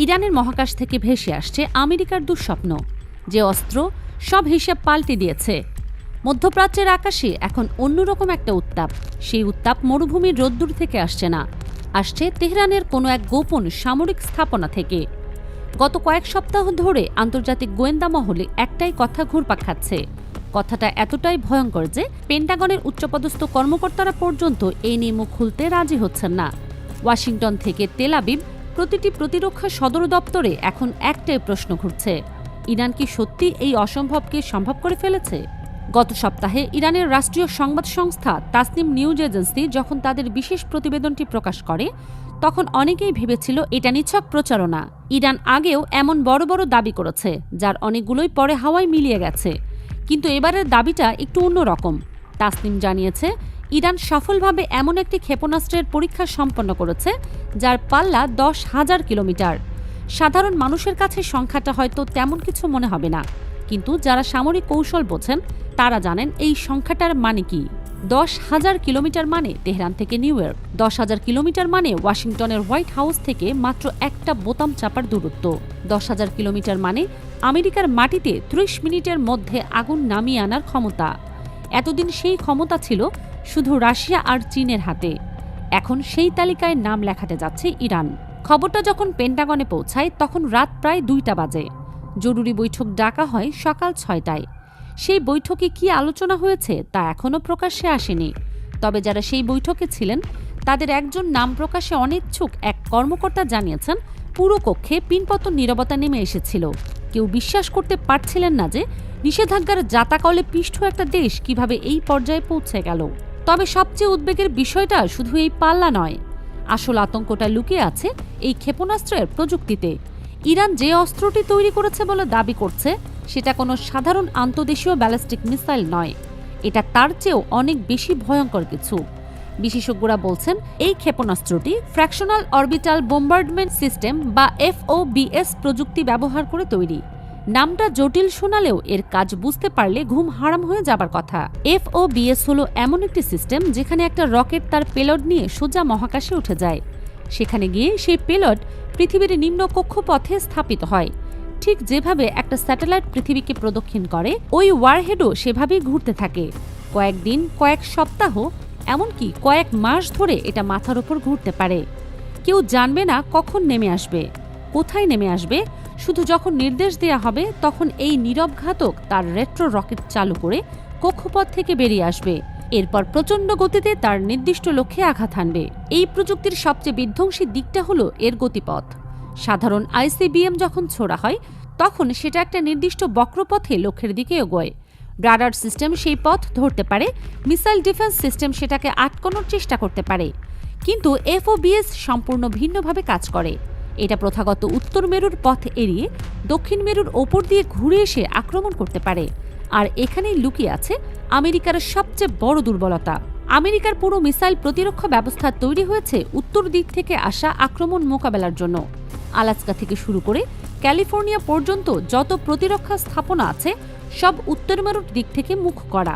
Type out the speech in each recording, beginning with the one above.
ইরানের মহাকাশ থেকে ভেসে আসছে আমেরিকার দুঃস্বপ্ন, যে অস্ত্র সব হিসাব পাল্টে দিয়েছে। মধ্যপ্রাচ্যের আকাশে এখন অন্যরকম একটা উত্তাপ। সেই উত্তাপ মরুভূমির রোদ্দুর থেকে আসছে না, আসছে তেহরানের কোনো এক গোপন সামরিক স্থাপনা থেকে। গত কয়েক সপ্তাহ ধরে আন্তর্জাতিক গোয়েন্দা মহলে একটাই কথা ঘুরপাক খাচ্ছে। কথাটা এতটাই ভয়ঙ্কর যে পেন্টাগনের উচ্চপদস্থ কর্মকর্তারা পর্যন্ত এই নিয়ে মুখ খুলতে রাজি হচ্ছেন না। ওয়াশিংটন থেকে তেল আবিব প্রতিটি প্রতিরক্ষা সদর দপ্তরে এখন একটাই প্রশ্ন ঘুরছে, ইরান কি সত্যি এই অসম্ভবকে সম্ভব করে ফেলেছে? গত সপ্তাহে ইরানের রাষ্ট্রীয় সংবাদ সংস্থা তাসনিম নিউজ এজেন্সি যখন তাদের বিশেষ প্রতিবেদনটি প্রকাশ করে, তখন অনেকেই ভেবেছিল এটা নিছক প্রচারণা। ইরান আগেও এমন বড় বড় দাবি করেছে, যার অনেকগুলোই পরে হাওয়ায় মিলিয়ে গেছে। কিন্তু এবারের দাবিটা একটু অন্যরকম। তাসনিম জানিয়েছে, ইরান সফলভাবে এমন একটি ক্ষেপণাস্ত্রের পরীক্ষা সম্পন্ন করেছে যার পাল্লা 10,000 কিলোমিটার। সাধারণ মানুষের কাছে সংখ্যাটা হয়তো তেমন কিছু মনে হবে না, কিন্তু যারা সামরিক কৌশল বোঝেন তারা জানেন এই সংখ্যাটার মানে কি। 10,000 কিলোমিটার মানে তেহরান থেকে নিউ ইয়র্ক, 10,000 কিলোমিটার মানে ওয়াশিংটনের হোয়াইট হাউস থেকে মাত্র একটা বোতাম চাপার দূরত্ব, 10,000 কিলোমিটার মানে আমেরিকার মাটিতে 30 মিনিটের মধ্যে আগুন নামিয়ে আনার ক্ষমতা। এতদিন সেই ক্ষমতা ছিল শুধু রাশিয়া আর চীনের হাতে। এখন সেই তালিকায় নাম লেখাতে যাচ্ছে ইরান। খবরটা যখন পেন্টাগনে পৌঁছায় তখন রাত প্রায় 2টা বাজে। জরুরি বৈঠক ডাকা হয় সকাল 6টায়। সেই বৈঠকে কি আলোচনা হয়েছে তা এখনও প্রকাশ্যে আসেনি। তবে যারা সেই বৈঠকে ছিলেন তাদের একজন নাম প্রকাশে অনিচ্ছুক এক কর্মকর্তা জানিয়েছেন, পুরো কক্ষে পিনপতন নীরবতা নেমে এসেছিল। কেউ বিশ্বাস করতে পারছিলেন না যে নিষেধাজ্ঞার জাতাকলে পিষ্ট একটা দেশ কিভাবে এই পর্যায়ে পৌঁছে গেল। তবে সবচেয়ে উদ্বেগের বিষয়টা শুধু এই পাল্লা নয়, আসল আতঙ্কটা লুকিয়ে আছে এই ক্ষেপণাস্ত্রের প্রযুক্তিতে। ইরান যে অস্ত্রটি তৈরি করেছে বলে দাবি করছে সেটা কোনো সাধারণ আন্তদেশীয় ব্যালিস্টিক মিসাইল নয়, এটা তার চেয়েও অনেক বেশি ভয়ঙ্কর কিছু। বিশেষজ্ঞরা বলছেন এই ক্ষেপণাস্ত্রটি ফ্র্যাকশনাল অরবিটাল বোম্বার্ডমেন্ট সিস্টেম বা FOBS প্রযুক্তি ব্যবহার করে তৈরি। নামটা জটিল শোনালেও এর কাজ বুঝতে পারলে ঘুম হারাম হয়ে যাবার কথা। FOBS হলো এমন একটি সিস্টেম যেখানে একটা রকেট তার পেলোড নিয়ে সোজা মহাকাশে উঠে যায়। সেখানে গিয়ে সেই পেলোড পৃথিবীর নিম্ন কক্ষপথে স্থাপিত হয়। ঠিক যেভাবে একটা স্যাটেলাইট পৃথিবীকে প্রদক্ষিণ করে, ওই ওয়ারহেডও সেভাবেই ঘুরতে থাকে। কয়েকদিন, কয়েক সপ্তাহ, এমনকি কয়েক মাস ধরে এটা মাথার ওপর ঘুরতে পারে। কেউ জানবে না কখন নেমে আসবে, কোথায় নেমে আসবে। শুধু যখন নির্দেশ দেয়া হবে তখন এই নীরব ঘাতক তার রেট্রো রকেট চালু করে কক্ষপথ থেকে বেরিয়ে আসবে। এরপর প্রচণ্ড গতিতে তার নির্দিষ্ট লক্ষ্যে আঘাত হানবে। এই প্রযুক্তির সবচেয়ে বিধ্বংসী দিকটা হলো এর গতিপথ। সাধারণ ICBM যখন ছোড়া হয় তখন সেটা একটা নির্দিষ্ট বক্রপথে লক্ষ্যের দিকে এগোয়। রাডার সিস্টেম সেই পথ ধরতে পারে, মিসাইল ডিফেন্স সিস্টেম সেটাকে আটকানোর চেষ্টা করতে পারে। কিন্তু FOBS সম্পূর্ণ ভিন্নভাবে কাজ করে। এটা প্রথাগত উত্তর মেরুর পথ এড়িয়ে দক্ষিণ মেরুর ওপর দিয়ে ঘুরে এসে আক্রমণ করতে পারে। আর এখানেই লুকিয়ে আছে আমেরিকার সবচেয়ে বড় দুর্বলতা। আমেরিকার পুরো মিসাইল প্রতিরক্ষা ব্যবস্থা তৈরি হয়েছে উত্তর দিক থেকে আসা আক্রমণ মোকাবেলার জন্য। আলাস্কা থেকে শুরু করে ক্যালিফোর্নিয়া পর্যন্ত যত প্রতিরক্ষা স্থাপনা আছে সব উত্তর মেরুর দিক থেকে মুখ করা।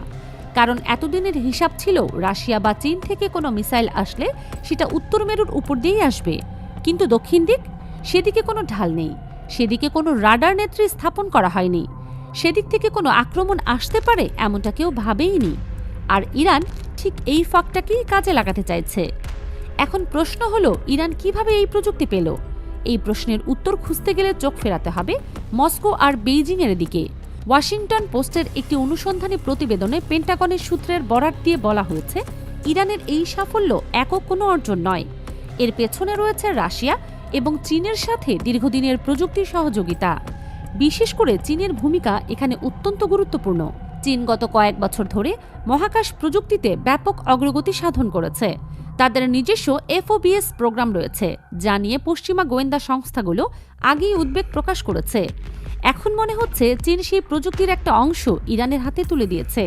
কারণ এতদিনের হিসাব ছিল রাশিয়া বা চীন থেকে কোনো মিসাইল আসলে সেটা উত্তর মেরুর উপর দিয়েই আসবে। কিন্তু দক্ষিণ দিক, সেদিকে কোনো ঢাল নেই, সেদিকে কোনো রাডার নেত্রী স্থাপন করা হয়নি। সেদিক থেকে কোনো আক্রমণ আসতে পারে এমনটা কেউ ভাবেইনি। আর ইরান ঠিক এই ফাঁকটাকেই কাজে লাগাতে চাইছে। এখন প্রশ্ন হলো, ইরান কিভাবে এই প্রযুক্তি পেল? এই প্রশ্নের উত্তর খুঁজতে গেলে চোখ ফেরাতে হবে মস্কো আর বেইজিংয়ের দিকে। ওয়াশিংটন পোস্টের একটি অনুসন্ধানী প্রতিবেদনে পেন্টাগনের সূত্রের বরাত দিয়ে বলা হয়েছে, ইরানের এই সাফল্য একক কোনো অর্জন নয়। এর পেছনে রয়েছে রাশিয়া এবং চীনের সাথে দীর্ঘদিনের প্রযুক্তি সহযোগিতা। বিশেষ করে চীনের ভূমিকা এখানে অত্যন্ত গুরুত্বপূর্ণ। চীন গত কয়েক বছর ধরে মহাকাশ প্রযুক্তিতে ব্যাপক অগ্রগতি সাধন করেছে। তাদের নিজস্ব FOBS প্রোগ্রাম রয়েছে, যা নিয়ে পশ্চিমা গোয়েন্দা সংস্থাগুলো আগেই উদ্বেগ প্রকাশ করেছে। এখন মনে হচ্ছে চীন সেই প্রযুক্তির একটা অংশ ইরানের হাতে তুলে দিয়েছে।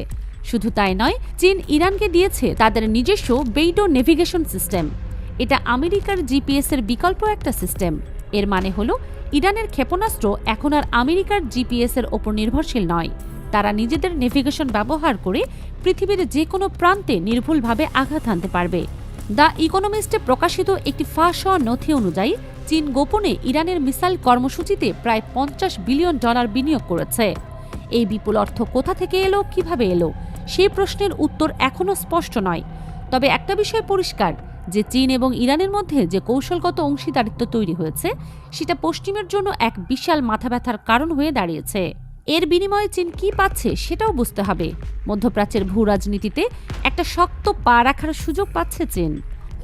শুধু তাই নয়, চীন ইরানকে দিয়েছে তাদের নিজস্ব বেইডো নেভিগেশন সিস্টেম। এটা আমেরিকার GPS এর বিকল্প একটা সিস্টেম। এর মানে হলো ইরানের ক্ষেপণাস্ত্র এখন আর আমেরিকার GPS এর ওপর নির্ভরশীল নয়। তারা নিজেদের নেভিগেশন ব্যবহার করে পৃথিবীর যে কোনো প্রান্তে নির্ভুলভাবে আঘাত হানতে পারবে। দ্য ইকোনমিস্টে প্রকাশিত একটি ফাঁস হওয়া নথি অনুযায়ী চীন গোপনে ইরানের মিসাইল কর্মসূচিতে প্রায় $50 বিলিয়ন বিনিয়োগ করেছে। এই বিপুল অর্থ কোথা থেকে এলো, কিভাবে এলো, সেই প্রশ্নের উত্তর এখনও স্পষ্ট নয়। তবে একটা বিষয় পরিষ্কার, যে চীন এবং ইরানের মধ্যে যে কৌশলগত অংশীদারিত্ব তৈরি হয়েছে সেটা পশ্চিমের জন্য এক বিশাল মাথা ব্যথার কারণ হয়ে দাঁড়িয়েছে। এর বিনিময়ে চীন কি পাচ্ছে সেটাও বুঝতে হবে। মধ্যপ্রাচ্যের ভূ রাজনীতিতে একটা শক্ত পা রাখার সুযোগ পাচ্ছে চীন।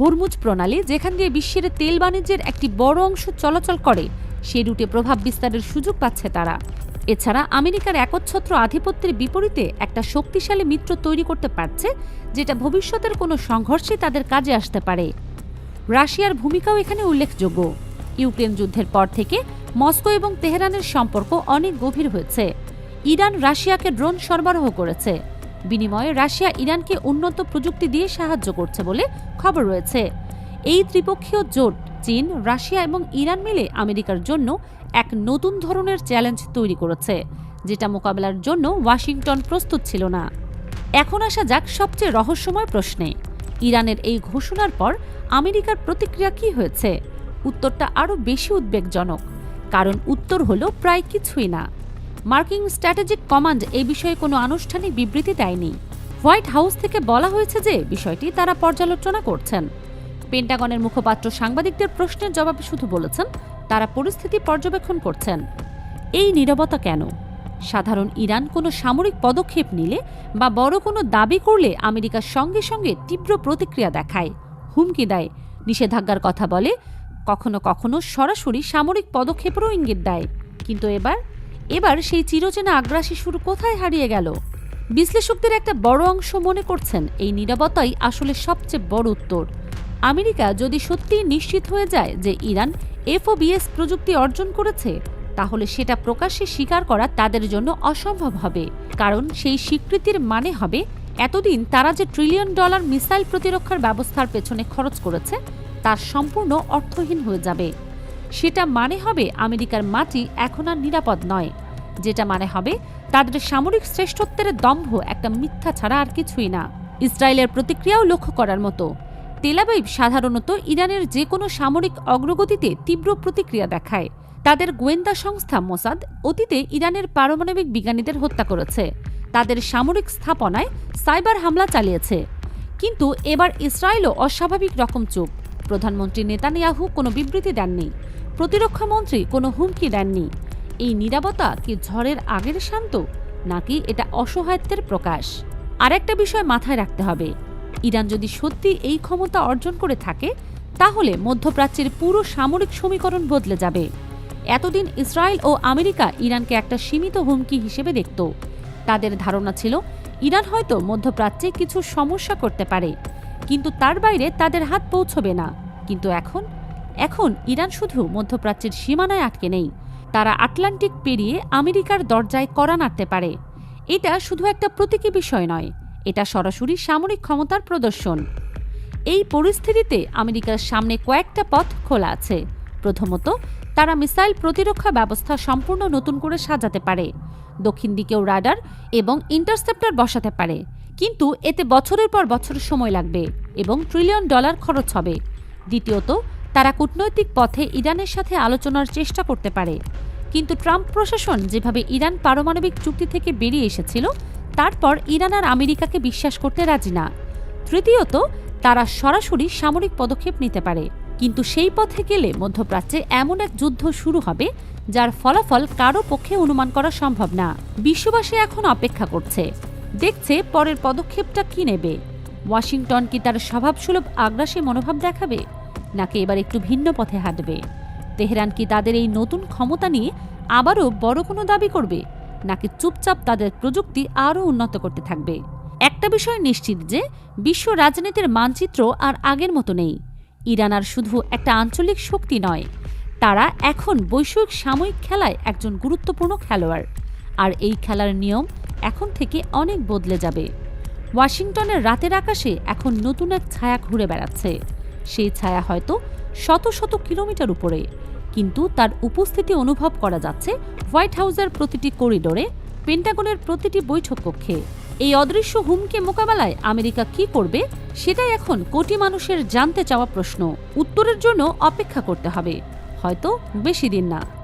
হরমুজ প্রণালী, যেখান দিয়ে বিশ্বের তেল বাণিজ্যের একটি বড় অংশ চলাচল করে, সেই রুটে প্রভাব বিস্তারের সুযোগ পাচ্ছে তারা। এছাড়া আমেরিকার একচ্ছত্র আধিপত্যের বিপরীতে একটা শক্তিশালী মিত্র তৈরি করতে পারছে, যেটা ভবিষ্যতের কোনো সংঘর্ষে তাদের কাজে আসতে পারে। রাশিয়ার ভূমিকাও এখানে উল্লেখযোগ্য। ইউক্রেন যুদ্ধের পর থেকে মস্কো এবং তেহরানের সম্পর্ক অনেক গভীর হয়েছে। ইরান রাশিয়াকে ড্রোন সরবরাহ করেছে। বিনিময়ে রাশিয়া ইরানকে উন্নত প্রযুক্তি দিয়ে সাহায্য করছে বলে খবর রয়েছে। এই ত্রিপক্ষীয় জোট চীন, রাশিয়া এবং ইরান মিলে আমেরিকার জন্য এক নতুন ধরনের চ্যালেঞ্জ তৈরি করেছে, যেটা মোকাবেলার জন্য ওয়াশিংটন প্রস্তুত ছিল না। এখন আসা যাক সবচেয়ে রহস্যময় প্রশ্নে। ইরানের এই ঘোষণার পর আমেরিকার প্রতিক্রিয়া কী হয়েছে? উত্তরটা আরও বেশি উদ্বেগজনক, কারণ উত্তর হলো প্রায় কিছুই না। মার্কিন স্ট্র্যাটেজিক কমান্ড এই বিষয়ে কোনো আনুষ্ঠানিক বিবৃতি দেয়নি। হোয়াইট হাউস থেকে বলা হয়েছে যে বিষয়টি তারা পর্যালোচনা করছেন। পেন্টাগনের মুখপাত্র সাংবাদিকদের প্রশ্নের জবাবে শুধু বলেছেন তারা পরিস্থিতি পর্যবেক্ষণ করছেন। এই নীরবতা কেন? সাধারণ ইরান কোনো সামরিক পদক্ষেপ নিলে বা বড় কোনো দাবি করলে আমেরিকার সঙ্গে সঙ্গে তীব্র প্রতিক্রিয়া দেখায়, হুমকি দেয়, নিষেধাজ্ঞার কথা বলে, কখনো কখনো সরাসরি সামরিক পদক্ষেপেরও ইঙ্গিত দেয়। কিন্তু এবার সেই চিরচেনা আগ্রাসী সুর কোথায় হারিয়ে গেল? বিশ্লেষকদের একটা বড় অংশ মনে করছেন এই নীরবতাই আসলে সবচেয়ে বড় উত্তর। আমেরিকা যদি সত্যিই নিশ্চিত হয়ে যায় যে ইরান FOBS প্রযুক্তি অর্জন করেছে, তাহলে সেটা প্রকাশ্যে স্বীকার করা তাদের জন্য অসম্ভব হবে। কারণ সেই স্বীকৃতির মানে হবে এতদিন তারা যে $1 ট্রিলিয়ন মিসাইল প্রতিরক্ষার ব্যবস্থার পেছনে খরচ করেছে তার সম্পূর্ণ অর্থহীন হয়ে যাবে। সেটা মানে হবে আমেরিকার মাটি এখন আর নিরাপদ নয়। যেটা মানে হবে তাদের সামরিক শ্রেষ্ঠত্বের দম্ভ একটা মিথ্যা ছাড়া আর কিছুই না। ইসরায়েলের প্রতিক্রিয়াও লক্ষ্য করার মতো। তেল আবিব সাধারণত ইরানের যে কোনো সামরিক অগ্রগতিতে তীব্র প্রতিক্রিয়া দেখায়। তাদের গোয়েন্দা সংস্থা মোসাদ অতীতে ইরানের পারমাণবিক বিজ্ঞানীদের হত্যা করেছে, তাদের সামরিক স্থাপনায় সাইবার হামলা চালিয়েছে। কিন্তু এবার ইসরায়েলও অস্বাভাবিক রকম চুপ। প্রধানমন্ত্রী নেতানিয়াহু কোনো বিবৃতি দেননি, প্রতিরক্ষা মন্ত্রী কোনো হুমকি দেননি। এই নীরবতা কি ঝড়ের আগের শান্ত, নাকি এটা অসহায়ত্বের প্রকাশ? আরেকটা বিষয় মাথায় রাখতে হবে, ইরান যদি সত্যি এই ক্ষমতা অর্জন করে থাকে, তাহলে মধ্যপ্রাচ্যের পুরো সামরিক সমীকরণ বদলে যাবে। এতদিন ইসরায়েল ও আমেরিকা ইরানকে একটা সীমিত হুমকি হিসেবে দেখত। তাদের ধারণা ছিল ইরান হয়তো মধ্যপ্রাচ্যে কিছু সমস্যা করতে পারে, কিন্তু তার বাইরে তাদের হাত পৌঁছবে না। কিন্তু এখন ইরান শুধু মধ্যপ্রাচ্যের সীমানায় আটকে নেই, তারা আটলান্টিক পেরিয়ে আমেরিকার দরজায় কড়া নাড়তে পারে। এটা শুধু একটা প্রতীকী বিষয় নয়, এটা সরাসরি সামরিক ক্ষমতার প্রদর্শন। এই পরিস্থিতিতে আমেরিকার সামনে কয়েকটা পথ খোলা আছে। প্রথমত, তারা মিসাইল প্রতিরক্ষা ব্যবস্থা সম্পূর্ণ নতুন করে সাজাতে পারে, দক্ষিণ দিকেও রাডার এবং ইন্টারসেপ্টর বসাতে পারে। কিন্তু এতে বছরের পর বছর সময় লাগবে এবং $1 ট্রিলিয়ন খরচ হবে। দ্বিতীয়ত, তারা কূটনৈতিক পথে ইরানের সাথে আলোচনার চেষ্টা করতে পারে। কিন্তু ট্রাম্প প্রশাসন যেভাবে ইরান পারমাণবিক চুক্তি থেকে বেরিয়ে এসেছিল, তারপর ইরান আর আমেরিকাকে বিশ্বাস করতে রাজি না। তৃতীয়ত, তারা সরাসরি সামরিক পদক্ষেপ নিতে পারে। কিন্তু সেই পথে গেলে মধ্যপ্রাচ্যে এমন এক যুদ্ধ শুরু হবে যার ফলাফল কারো পক্ষে অনুমান করা সম্ভব না। বিশ্ববাসী এখন অপেক্ষা করছে, দেখছে পরের পদক্ষেপটা কি নেবে। ওয়াশিংটন কি তার স্বভাবসুলভ আগ্রাসী মনোভাব দেখাবে, নাকি এবার একটু ভিন্ন পথে হাঁটবে? তেহরান কি তাদের এই নতুন ক্ষমতা নিয়ে আবারও বড় কোনো দাবি করবে, নাকি চুপচাপ তাদের প্রযুক্তি আরও উন্নত করতে থাকবে? একটা বিষয় নিশ্চিত যে বিশ্ব রাজনীতির মানচিত্র আর আগের মতো নেই। ইরান আর শুধু একটা আঞ্চলিক শক্তি নয়, তারা এখন বৈশ্বিক সাময়িক খেলায় একজন গুরুত্বপূর্ণ খেলোয়াড়। আর এই খেলার নিয়ম এখন থেকে অনেক বদলে যাবে। ওয়াশিংটনের রাতের আকাশে এখন নতুন এক ছায়া ঘুরে বেড়াচ্ছে। সেই ছায়া হয়তো শত শত কিলোমিটার উপরে, কিন্তু তার উপস্থিতি অনুভব করা যাচ্ছে হোয়াইট হাউসের প্রতিটি করিডোরে, পেন্টাগনের প্রতিটি বৈঠক কক্ষে। এই অদৃশ্য হুমকি মোকাবেলায় আমেরিকা কি করবে, সেটাই এখন কোটি মানুষের জানতে চাওয়া প্রশ্ন। উত্তরের জন্য অপেক্ষা করতে হবে। হয়তো বেশি দিন না।